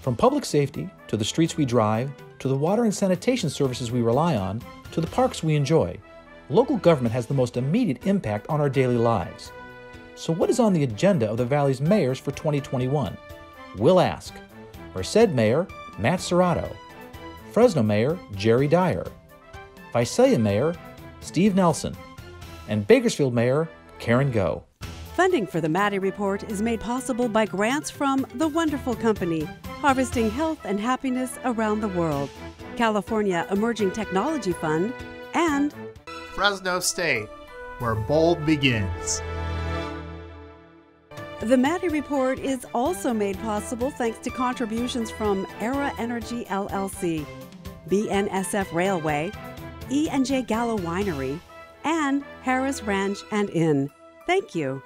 From public safety, to the streets we drive, to the water and sanitation services we rely on, to the parks we enjoy, local government has the most immediate impact on our daily lives. So what is on the agenda of the Valley's mayors for 2021? We'll ask. Merced Mayor Matthew Serratto, Fresno Mayor Jerry Dyer, Visalia Mayor Steve Nelson, and Bakersfield Mayor Karen Goh. Funding for the Maddy Report is made possible by grants from The Wonderful Company, harvesting health and happiness around the world, California Emerging Technology Fund, and Fresno State, where bold begins. The Maddy Report is also made possible thanks to contributions from Era Energy LLC, BNSF Railway, E&J Gallo Winery, and Harris Ranch and Inn. Thank you.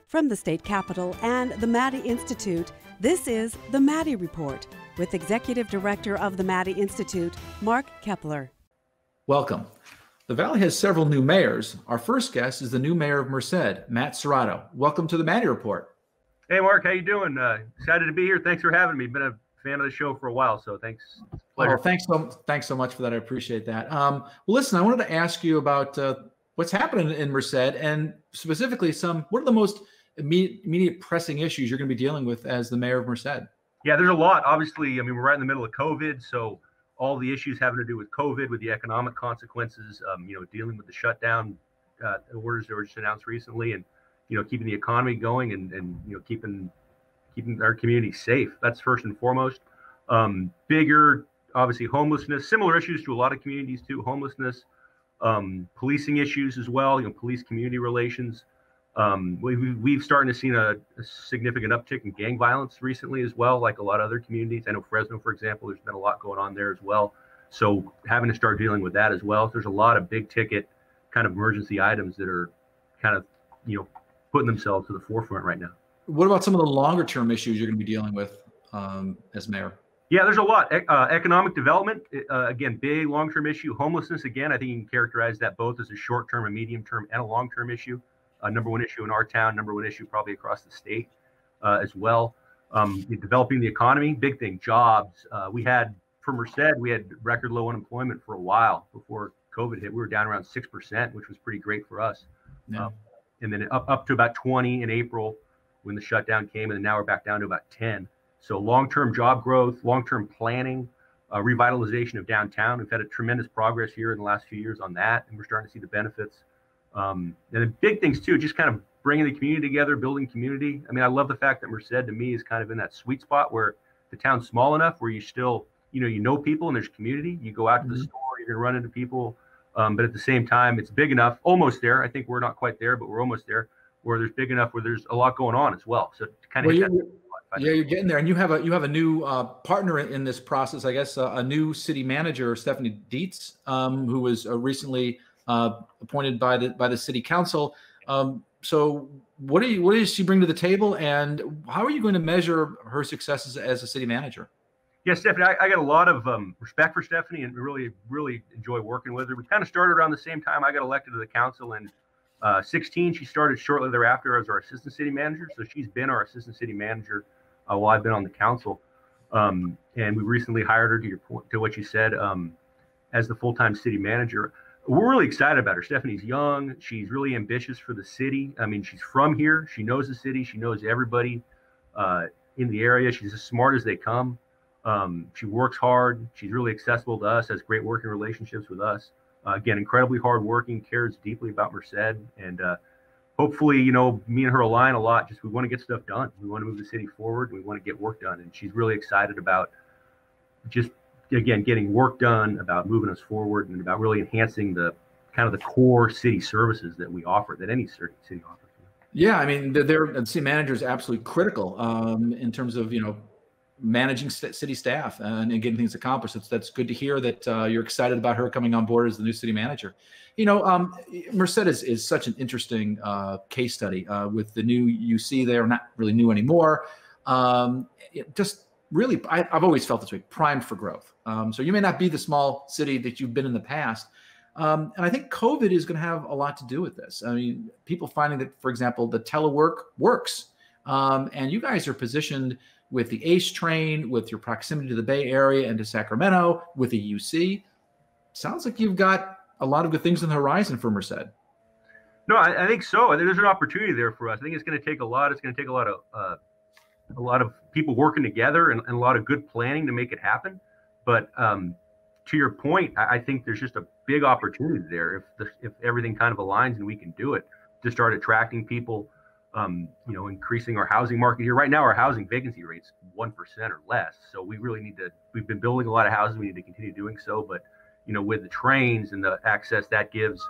From the state capitol and the Maddy Institute, this is the Maddy Report with Executive Director of the Maddy Institute, Mark Kepler. Welcome. The Valley has several new mayors. Our first guest is the new mayor of Merced, Matthew Serratto. Welcome to the Maddy Report. Hey, Mark, how you doing? Excited to be here. Thanks for having me. Been a fan of the show for a while, so thanks. Oh, thanks so much for that. I appreciate that. Well, listen, I wanted to ask you about what's happening in Merced, and specifically what are the most immediate pressing issues you're going to be dealing with as the mayor of Merced? Yeah, there's a lot. Obviously, I mean, we're right in the middle of COVID, so all the issues having to do with COVID, with the economic consequences, dealing with the shutdown orders that were just announced recently, and keeping the economy going and keeping our community safe. That's first and foremost. Bigger, obviously, homelessness, similar issues to a lot of communities too. Homelessness, policing issues as well. Police community relations. We've started to see a significant uptick in gang violence recently as well, like a lot of other communities. I know Fresno, for example, there's been a lot going on there as well. So having to start dealing with that as well. There's a lot of big ticket kind of emergency items that are kind of, putting themselves to the forefront right now. What about some of the longer term issues you're going to be dealing with as mayor? Yeah, there's a lot. Economic development, again, big long-term issue. Homelessness, again, I think you can characterize that both as a short-term, a medium-term, and a long-term issue. Number one issue in our town, number one issue probably across the state as well. Developing the economy, big thing, jobs. For Merced, we had record low unemployment for a while before COVID hit. We were down around 6%, which was pretty great for us. Yeah. And then up to about 20 in April when the shutdown came, and then now we're back down to about 10. So long-term job growth, long-term planning, revitalization of downtown. We've had a tremendous progress here in the last few years on that, and we're starting to see the benefits. And the big things too, just kind of bringing the community together, building community. I mean, I love the fact that Merced to me is kind of in that sweet spot where the town's small enough where you still, people and there's community. You go out to the store, you're going to run into people. But at the same time, it's big enough, almost there. I think we're not quite there, but we're almost there, where there's big enough where the's a lot going on as well. So kind of you're getting there, and you have a new partner in this process, I guess, a new city manager, Stephanie Dietz, who was recently appointed by the city council. So what does she bring to the table, and how are you going to measure her successes as a city manager? Yeah, Stephanie, I got a lot of respect for Stephanie and really, really enjoy working with her. We kind of started around the same time I got elected to the council in 16. She started shortly thereafter as our assistant city manager. So she's been our assistant city manager while I've been on the council. And we recently hired her, to your point, to what you said, as the full-time city manager. We're really excited about her. Stephanie's young. She's really ambitious for the city. I mean, she's from here. She knows the city. She knows everybody in the area. She's as smart as they come. She works hard. She's really accessible to us, has great working relationships with us. Again, incredibly hardworking, cares deeply about Merced. And hopefully, me and her align a lot. We want to get stuff done. We want to move the city forward. We want to get work done. And she's really excited about getting work done, about moving us forward, and about really enhancing the kind of the core city services that we offer, that any city offers. Yeah, I mean, the city manager is absolutely critical in terms of, managing city staff and getting things accomplished. That's good to hear that you're excited about her coming on board as the new city manager. Merced is such an interesting case study with the new UC there, not really new anymore. Just really, I've always felt this way, primed for growth. So you may not be the small city that you've been in the past. And I think COVID is going to have a lot to do with this. I mean, people finding that, for example, the telework works. And you guys are positioned with the ACE train, with your proximity to the Bay Area and to Sacramento, with the UC. Sounds like you've got a lot of good things on the horizon for Merced. No, I think so. I think there's an opportunity there for us. I think it's going to take a lot. It's going to take a lot of people working together and a lot of good planning to make it happen. But to your point, I think there's just a big opportunity there if everything kind of aligns and we can do it to start attracting people. Increasing our housing market here. Right now, our housing vacancy rate's 1% or less. So we really need to. We've been building a lot of houses. We need to continue doing so. But with the trains and the access that gives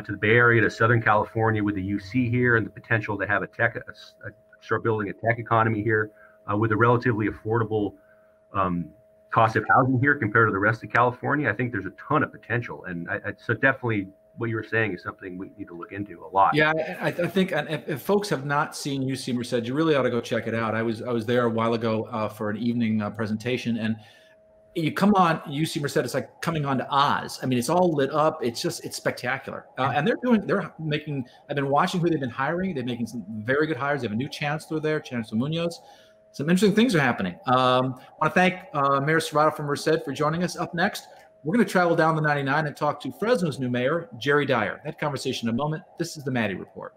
to the Bay Area, to Southern California, with the UC here, and the potential to have start building a tech economy here, with a relatively affordable cost of housing here compared to the rest of California, I think there's a ton of potential. And so definitely what you were saying is something we need to look into a lot. Yeah, I think if folks have not seen UC Merced, you really ought to go check it out. I was there a while ago for an evening presentation, and you come on UC Merced, it's like coming on to Oz. I mean, it's all lit up. It's spectacular. And they're making, I've been watching who they've been hiring. They're making some very good hires. They have a new chancellor there, Chancellor Munoz. Some interesting things are happening. I want to thank Mayor Serratto from Merced for joining us. Up next, we're going to travel down the 99 and talk to Fresno's new mayor, Jerry Dyer. That conversation in a moment. This is the Maddy Report.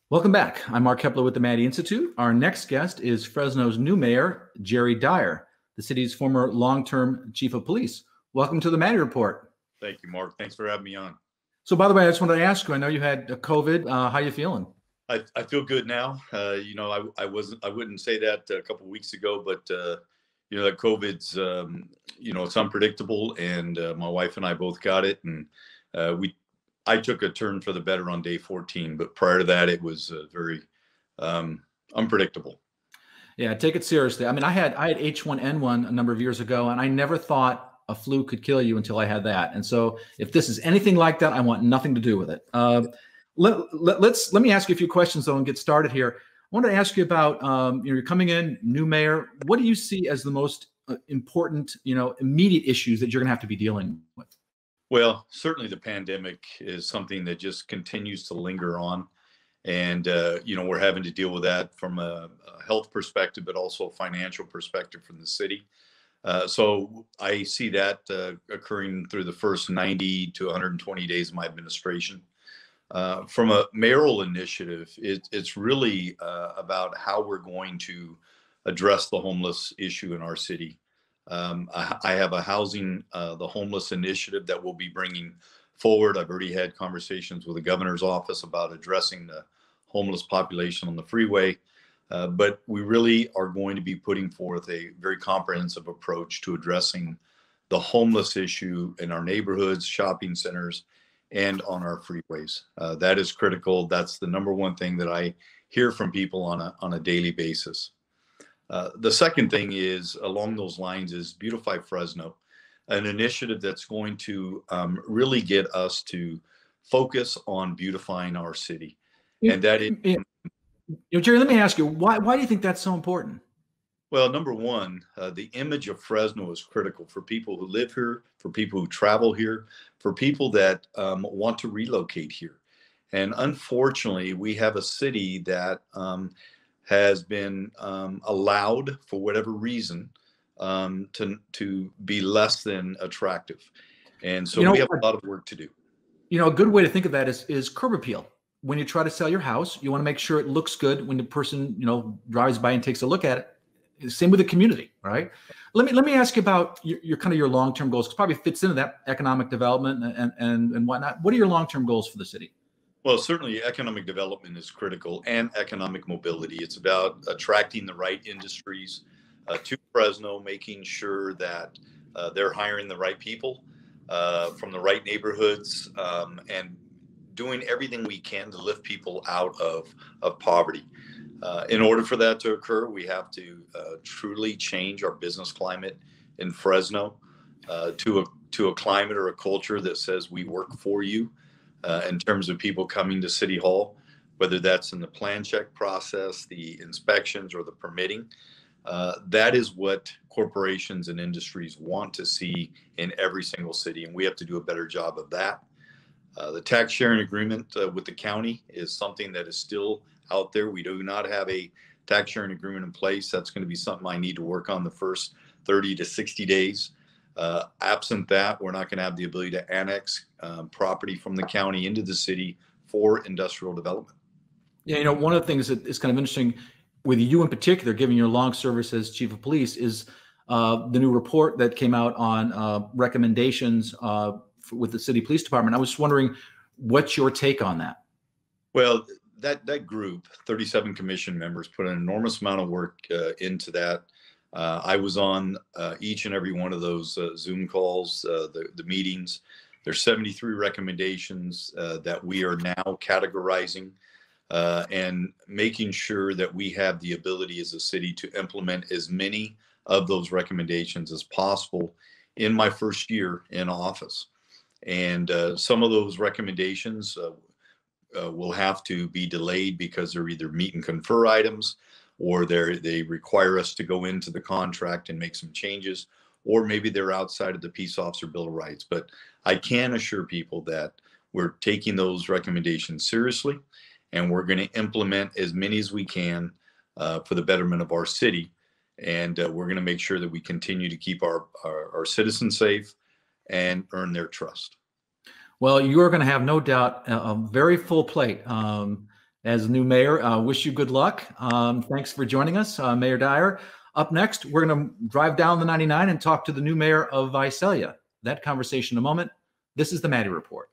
Welcome back. I'm Mark Kepler with the Maddy Institute. Our next guest is Fresno's new mayor, Jerry Dyer, the city's former long-term chief of police. Welcome to the Maddy Report. Thank you, Mark. Thanks for having me on. So, by the way, I just wanted to ask you, I know you had COVID. How are you feeling? I feel good now. I wouldn't say that a couple of weeks ago, but that COVID's, it's unpredictable, and my wife and I both got it, and I took a turn for the better on day 14, but prior to that, it was very unpredictable. Yeah, take it seriously. I mean, I had H1N1 a number of years ago, and I never thought a flu could kill you until I had that. And so if this is anything like that, I want nothing to do with it. Let me ask you a few questions, though, and get started here. I want to ask you about, you're coming in, new mayor. What do you see as the most important, immediate issues that you're going to have to be dealing with? Well, certainly the pandemic is something that just continues to linger on. And, we're having to deal with that from a health perspective, but also a financial perspective from the city. So I see that occurring through the first 90 to 120 days of my administration. From a mayoral initiative, it's really about how we're going to address the homeless issue in our city. I have a housing, the homeless initiative that we'll be bringing forward. I've already had conversations with the governor's office about addressing the homeless population on the freeway. But we really are going to be putting forth a very comprehensive approach to addressing the homeless issue in our neighborhoods, shopping centers, and on our freeways. That is critical. That's the number one thing that I hear from people on a daily basis. The second thing is along those lines is Beautify Fresno, an initiative that's going to really get us to focus on beautifying our city. And that is, Jerry, let me ask you, why do you think that's so important? Well, number one, the image of Fresno is critical for people who live here, for people who travel here, for people that want to relocate here. And unfortunately, we have a city that has been allowed, for whatever reason, to be less than attractive. And so we have a lot of work to do. A good way to think of that is curb appeal. When you try to sell your house, you want to make sure it looks good when the person, drives by and takes a look at it. Same with the community, right? Let me ask you about your kind of your long-term goals, because probably fits into that economic development and whatnot. What are your long-term goals for the city? Well, certainly economic development is critical, and economic mobility. It's about attracting the right industries to Fresno, making sure that they're hiring the right people from the right neighborhoods, and doing everything we can to lift people out of poverty. In order for that to occur, we have to truly change our business climate in Fresno to a climate or a culture that says we work for you, in terms of people coming to City Hall, whether that's in the plan check process, the inspections, or the permitting. That is what corporations and industries want to see in every single city, and we have to do a better job of that. The tax sharing agreement with the county is something that is still out there. We do not have a tax sharing agreement in place. That's going to be something I need to work on the first 30 to 60 days. Absent that, we're not going to have the ability to annex property from the county into the city for industrial development. Yeah, one of the things that is kind of interesting with you in particular, given your long service as chief of police, is the new report that came out on recommendations with the city police department. I was just wondering, what's your take on that? Well, that group, 37 commission members, put an enormous amount of work into that. I was on each and every one of those Zoom calls, the meetings. There's 73 recommendations that we are now categorizing and making sure that we have the ability as a city to implement as many of those recommendations as possible in my first year in office. And some of those recommendations will have to be delayed because they're either meet and confer items, or they require us to go into the contract and make some changes, or maybe they're outside of the Peace Officer Bill of Rights. But I can assure people that we're taking those recommendations seriously, and we're going to implement as many as we can for the betterment of our city. And we're going to make sure that we continue to keep our citizens safe and earn their trust. Well, you're going to have no doubt a very full plate as new mayor. Wish you good luck. Thanks for joining us, Mayor Dyer. Up next, we're going to drive down the 99 and talk to the new mayor of Visalia. That conversation in a moment. This is the Maddy Report.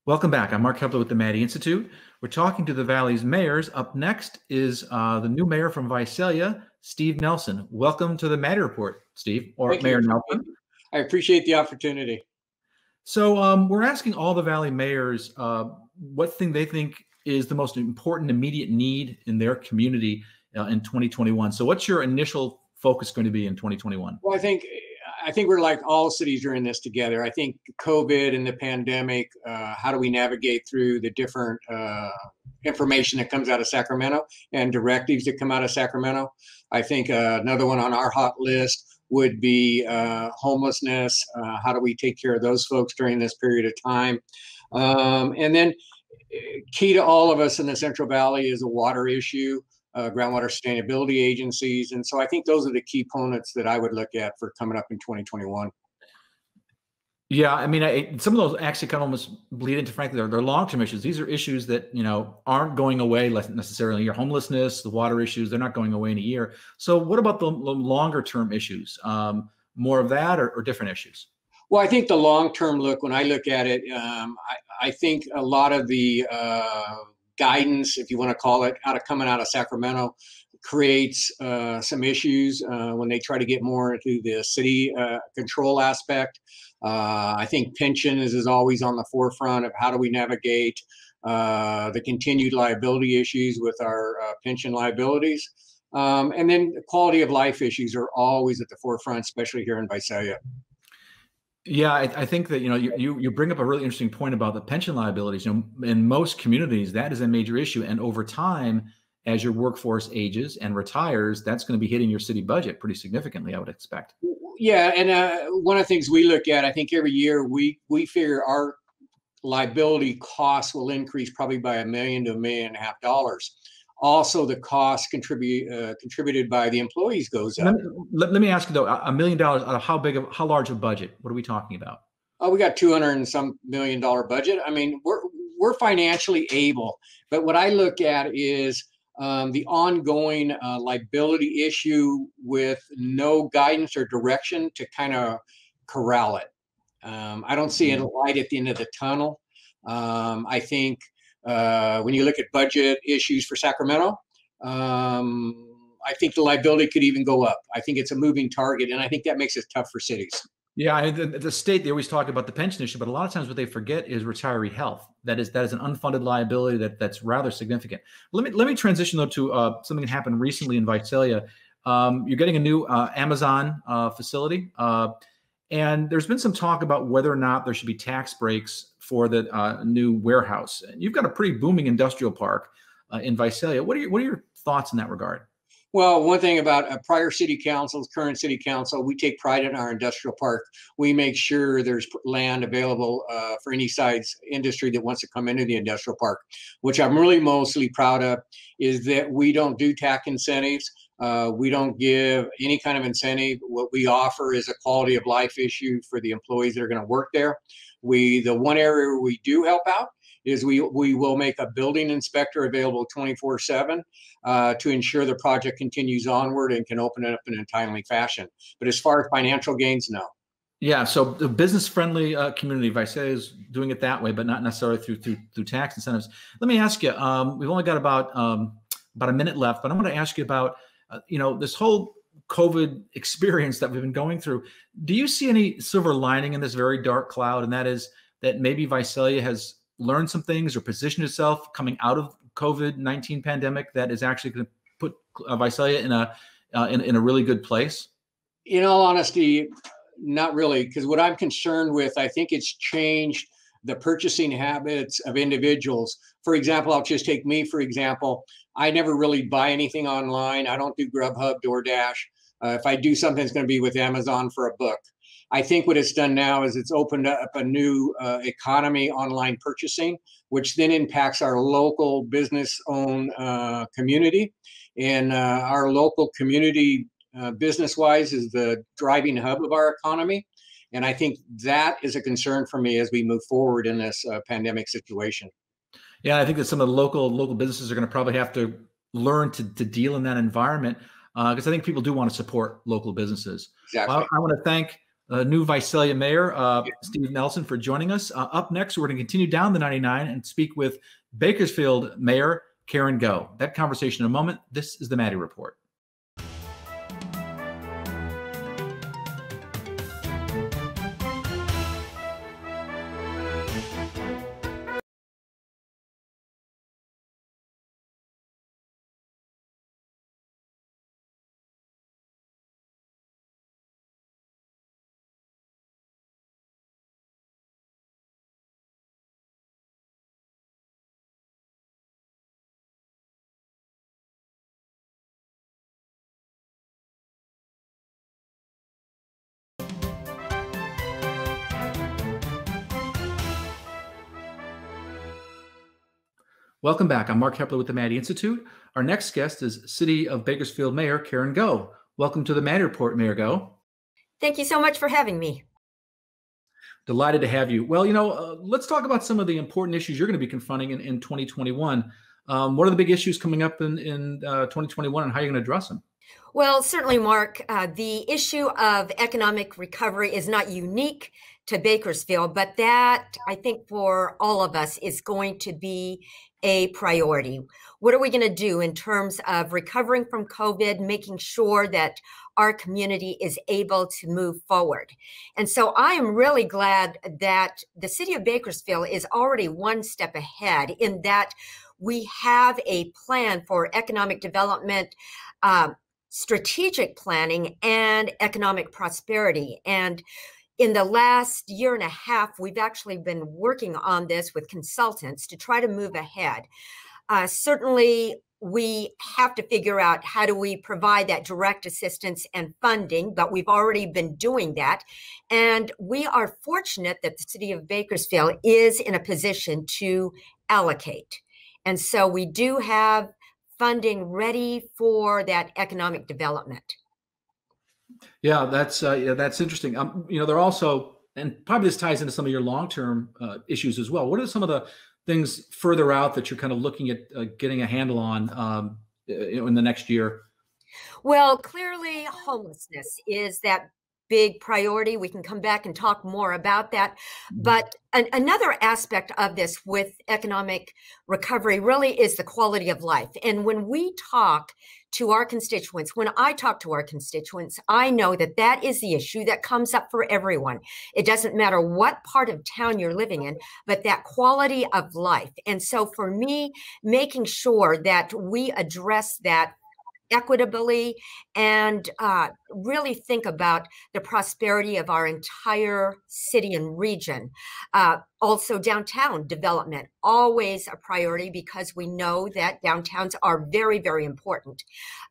Welcome back. I'm Mark Kepler with the Maddy Institute. We're talking to the Valley's mayors. Up next is the new mayor from Visalia, Steve Nelson. Welcome to the Maddy Report, Steve, or Mayor Nelson. I appreciate the opportunity. So we're asking all the Valley mayors what thing they think is the most important immediate need in their community in 2021. So what's your initial focus going to be in 2021? Well, I think we're like all cities during this together. I think COVID and the pandemic, how do we navigate through the different information that comes out of Sacramento and directives that come out of Sacramento? I think another one on our hot list would be homelessness. How do we take care of those folks during this period of time? And then key to all of us in the Central Valley is a water issue. Groundwater sustainability agencies. And so I think those are the key components that I would look at for coming up in 2021. Yeah, I mean, some of those actually kind of almost bleed into, frankly, they're long-term issues. These are issues that, aren't going away necessarily. Your homelessness, the water issues, they're not going away in a year. So what about the longer-term issues? More of that or different issues? Well, I think the long-term look, when I look at it, I think a lot of the guidance, if you want to call it, coming out of Sacramento creates some issues when they try to get more into the city control aspect. I think pension is always on the forefront of how do we navigate the continued liability issues with our pension liabilities. And then the quality of life issues are always at the forefront, especially here in Visalia. Yeah, I think that, you bring up a really interesting point about the pension liabilities. In most communities, that is a major issue. And over time, as your workforce ages and retires, that's going to be hitting your city budget pretty significantly, I would expect. Yeah, and one of the things we look at, I think every year we figure our liability costs will increase probably by $1 million to $1.5 million. Also, the cost contributed by the employees goes up. Let me ask you though, $1 million, how large a budget? What are we talking about? Oh, we got $200 and some $1 million budget. I mean, we're financially able, but what I look at is the ongoing liability issue with no guidance or direction to kind of corral it. I don't see a light at the end of the tunnel. I think when you look at budget issues for Sacramento, I think the liability could even go up. I think it's a moving target, and I think that makes it tough for cities. Yeah, the state, they always talk about the pension issue, but a lot of times what they forget is retiree health. That is an unfunded liability that's rather significant. Let me transition though to something that happened recently in Visalia. You're getting a new Amazon facility, and there's been some talk about whether or not there should be tax breaks for the new warehouse. You've got a pretty booming industrial park in Visalia. What are your thoughts in that regard? Well, one thing about prior city councils, current city council, we take pride in our industrial park. We make sure there's land available for any size industry that wants to come into the industrial park. Which I'm really mostly proud of is that we don't do tax incentives. We don't give any kind of incentive. What we offer is a quality of life issue for the employees that are going to work there. The one area where we do help out is we will make a building inspector available 24/7 to ensure the project continues onward and can open it up in a timely fashion. But as far as financial gains, no. Yeah, so the business-friendly community, Visalia is doing it that way, but not necessarily through tax incentives. Let me ask you, we've only got about a minute left, but I'm going to ask you about this whole COVID experience that we've been going through. Do you see any silver lining in this very dark cloud? And that is that maybe Visalia has learned some things or positioned itself coming out of COVID-19 pandemic that is actually going to put Visalia in a really good place? In all honesty, not really, because what I'm concerned with, I think it's changed the purchasing habits of individuals. For example, I'll just take me, for example. I never really buy anything online. I don't do Grubhub, DoorDash. If I do something, it's going to be with Amazon for a book. I think what it's done now is it's opened up a new economy, online purchasing, which then impacts our local business-owned community. And our local community, business-wise, is the driving hub of our economy. And I think that is a concern for me as we move forward in this pandemic situation. Yeah, I think that some of the local businesses are going to probably have to learn to deal in that environment because I think people do want to support local businesses. Exactly. Well, I want to thank new Visalia Mayor Steve Nelson for joining us. Up next, we're going to continue down the 99 and speak with Bakersfield Mayor Karen Goh. That conversation in a moment. This is the Maddy Report. Welcome back. I'm Mark Hepler with the Maddy Institute. Our next guest is City of Bakersfield Mayor Karen Goh. Welcome to the Maddy Report, Mayor Goh. Thank you so much for having me. Delighted to have you. Well, let's talk about some of the important issues you're going to be confronting in 2021. What are the big issues coming up in 2021 and how are you going to address them? Well, certainly, Mark, the issue of economic recovery is not unique to Bakersfield, but that I think for all of us is going to be a priority. What are we going to do in terms of recovering from COVID, making sure that our community is able to move forward? And so I am really glad that the city of Bakersfield is already one step ahead in that we have a plan for economic development, strategic planning, and economic prosperity. And in the last year and a half, we've actually been working on this with consultants to try to move ahead. Certainly, we have to figure out how do we provide that direct assistance and funding, but we've already been doing that. And we are fortunate that the city of Bakersfield is in a position to allocate. And so we do have funding ready for that economic development. Yeah, that's interesting. They're also, and probably this ties into some of your long-term issues as well. What are some of the things further out that you're kind of looking at getting a handle on in the next year? Well, clearly homelessness is that big priority. We can come back and talk more about that. But another aspect of this with economic recovery really is the quality of life. And when we talk to our constituents, when I talk to our constituents, I know that that is the issue that comes up for everyone. It doesn't matter what part of town you're living in, but that quality of life. And so for me, making sure that we address that equitably and really think about the prosperity of our entire city and region. Also downtown development, always a priority because we know that downtowns are very, very important.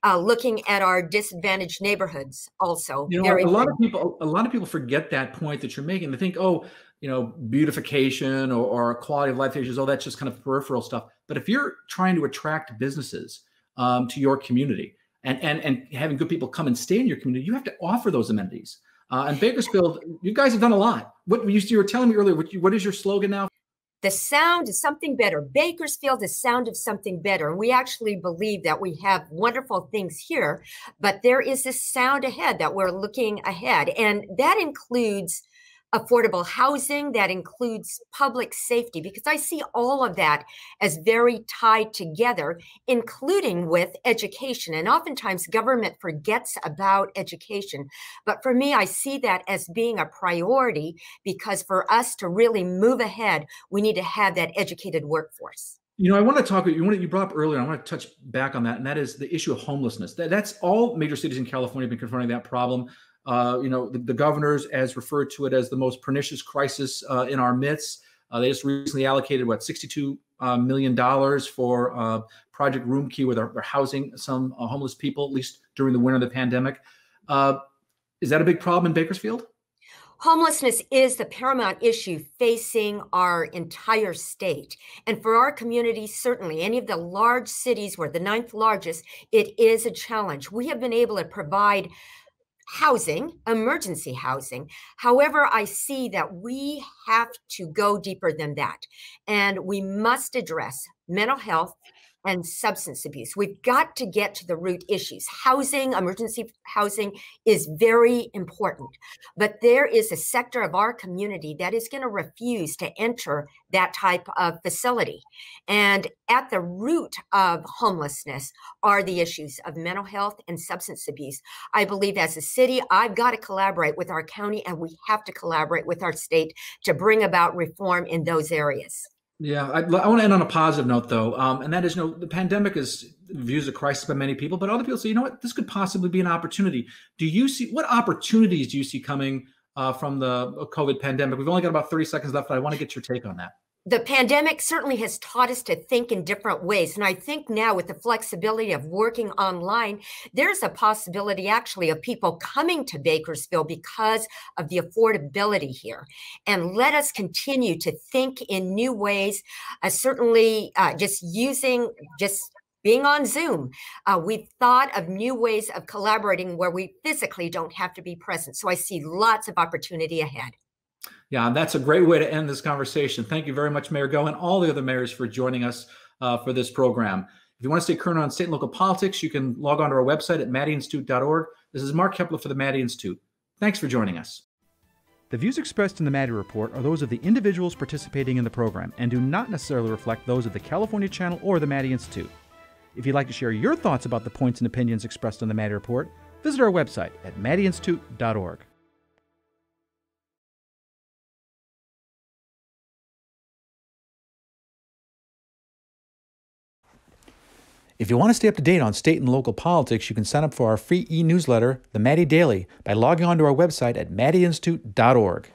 Looking at our disadvantaged neighborhoods also. A lot of people forget that point that you're making. They think, beautification or quality of life issues, that's just kind of peripheral stuff. But if you're trying to attract businesses to your community and having good people come and stay in your community, you have to offer those amenities. And Bakersfield, you guys have done a lot. You were telling me earlier, what is your slogan now? The sound is something better. Bakersfield, the sound of something better. And we actually believe that we have wonderful things here, but there is this sound ahead that we're looking ahead. And that includes affordable housing, that includes public safety, because I see all of that as very tied together, including with education. And oftentimes government forgets about education. But for me, I see that as being a priority because for us to really move ahead, we need to have that educated workforce. I want to talk about you brought up earlier. I want to touch back on that, and that is the issue of homelessness. That's all major cities in California have been confronting that problem. The governors has referred to it as the most pernicious crisis in our midst. They just recently allocated $62 million for Project Room Key, where they're housing some homeless people, at least during the winter of the pandemic. Is that a big problem in Bakersfield? Homelessness is the paramount issue facing our entire state. And for our community, certainly any of the large cities, we're the 9th largest, it is a challenge. We have been able to provide housing, emergency housing. However, I see that we have to go deeper than that. And we must address mental health and substance abuse. We've got to get to the root issues. Housing, emergency housing is very important, but there is a sector of our community that is going to refuse to enter that type of facility. And at the root of homelessness are the issues of mental health and substance abuse. I believe as a city, I've got to collaborate with our county, and we have to collaborate with our state to bring about reform in those areas. Yeah, I want to end on a positive note, though, and that is, the pandemic is viewed as a crisis by many people, but other people say, this could possibly be an opportunity. What opportunities do you see coming from the COVID pandemic? We've only got about 30 seconds left, but I want to get your take on that. The pandemic certainly has taught us to think in different ways. And I think now with the flexibility of working online, there's a possibility actually of people coming to Bakersfield because of the affordability here. And let us continue to think in new ways, certainly just being on Zoom. We've thought of new ways of collaborating where we physically don't have to be present. So I see lots of opportunity ahead. Yeah, that's a great way to end this conversation. Thank you very much, Mayor Goh, and all the other mayors for joining us for this program. If you want to stay current on state and local politics, you can log on to our website at maddyinstitute.org. This is Mark Kepler for the Maddy Institute. Thanks for joining us. The views expressed in the Maddy Report are those of the individuals participating in the program and do not necessarily reflect those of the California Channel or the Maddy Institute. If you'd like to share your thoughts about the points and opinions expressed on the Maddy Report, visit our website at maddyinstitute.org. If you want to stay up to date on state and local politics, you can sign up for our free e-newsletter, The Maddy Daily, by logging on to our website at maddyinstitute.org.